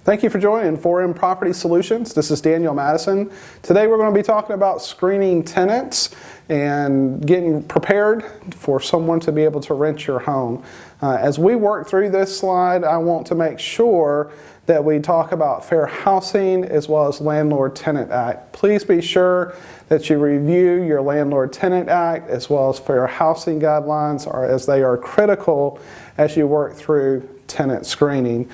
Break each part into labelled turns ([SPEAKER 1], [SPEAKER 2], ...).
[SPEAKER 1] Thank you for joining 4M Property Solutions. This is Daniel Madison. Today we're going to be talking about screening tenants and getting prepared for someone to be able to rent your home. As we work through this slide, I want to make sure that we talk about fair housing as well as Landlord-Tenant Act. Please be sure that you review your Landlord-Tenant Act as well as fair housing guidelines, as they are critical as you work through tenant screening.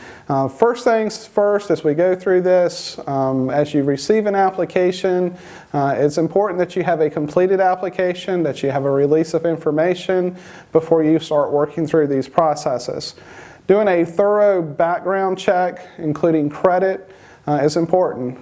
[SPEAKER 1] First things first, as we go through this, as you receive an application, it's important that you have a completed application, that you have a release of information before you start working through these processes. Doing a thorough background check, including credit, is important.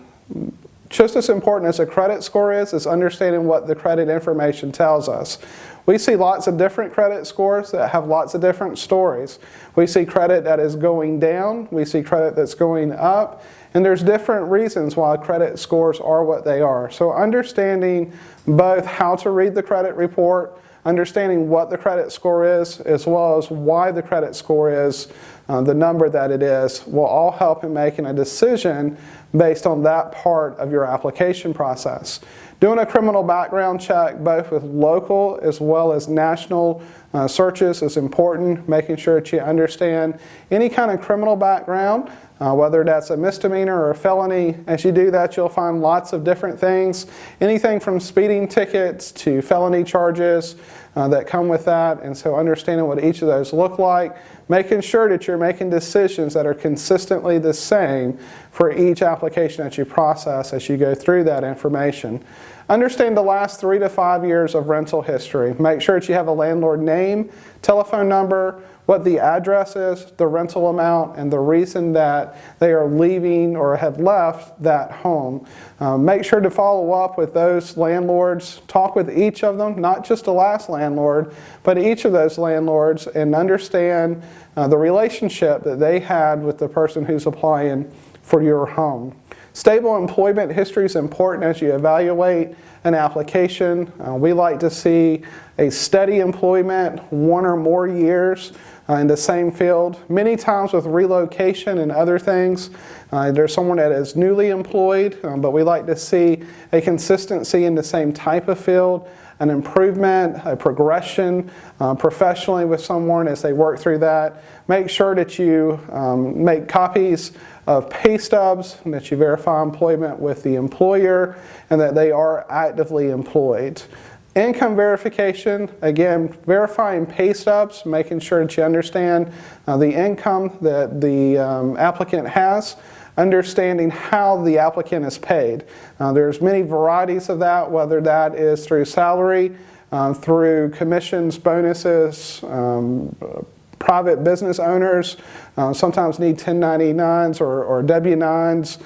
[SPEAKER 1] Just as important as a credit score is understanding what the credit information tells us. We see lots of different credit scores that have lots of different stories. We see credit that is going down, we see credit that's going up, and there's different reasons why credit scores are what they are. So understanding both how to read the credit report, understanding what the credit score is, as well as why the credit score is the number that it is, will all help in making a decision based on that part of your application process. Doing a criminal background check, both with local as well as national searches, is important. Making sure that you understand any kind of criminal background, whether that's a misdemeanor or a felony. As you do that, you'll find lots of different things. Anything from speeding tickets to felony charges that come with that. And so understanding what each of those look like, making sure that you're making decisions that are consistently the same for each application that you process as you go through that information. Understand the last 3 to 5 years of rental history. Make sure that you have a landlord name, telephone number, what the address is, the rental amount, and the reason that they are leaving or have left that home. Make sure to follow up with those landlords. Talk with each of them, not just the last landlord, but each of those landlords, and understand the relationship that they had with the person who's applying for your home. Stable employment history is important as you evaluate an application. We like to see a steady employment, 1 or more years in the same field. Many times with relocation and other things, there's someone that is newly employed, but we like to see a consistency in the same type of field, an improvement, a progression professionally with someone as they work through that. Make sure that you make copies of pay stubs, and that you verify employment with the employer, and that they are actively employed. Income verification, again, verifying pay stubs, making sure that you understand the income that the applicant has, understanding how the applicant is paid. There's many varieties of that, whether that is through salary, through commissions, bonuses, private business owners sometimes need 1099s or W-9s,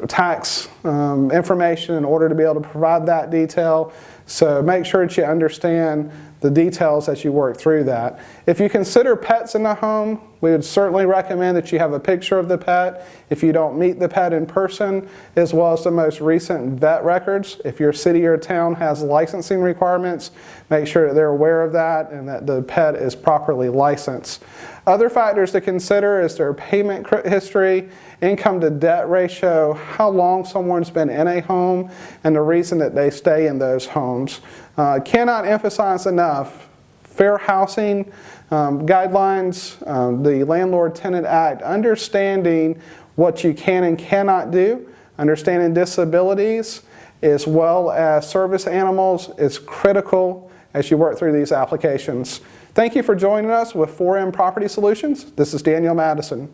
[SPEAKER 1] tax information in order to be able to provide that detail. So make sure that you understand the details as you work through that. If you consider pets in the home, we would certainly recommend that you have a picture of the pet if you don't meet the pet in person, as well as the most recent vet records. If your city or town has licensing requirements, make sure that they're aware of that and that the pet is properly licensed. Other factors to consider is their payment history, income to debt ratio, how long someone's been in a home, and the reason that they stay in those homes. Cannot emphasize enough, fair housing guidelines, the Landlord-Tenant Act, understanding what you can and cannot do, understanding disabilities, as well as service animals is critical as you work through these applications. Thank you for joining us with 4M Property Solutions. This is Daniel Madison.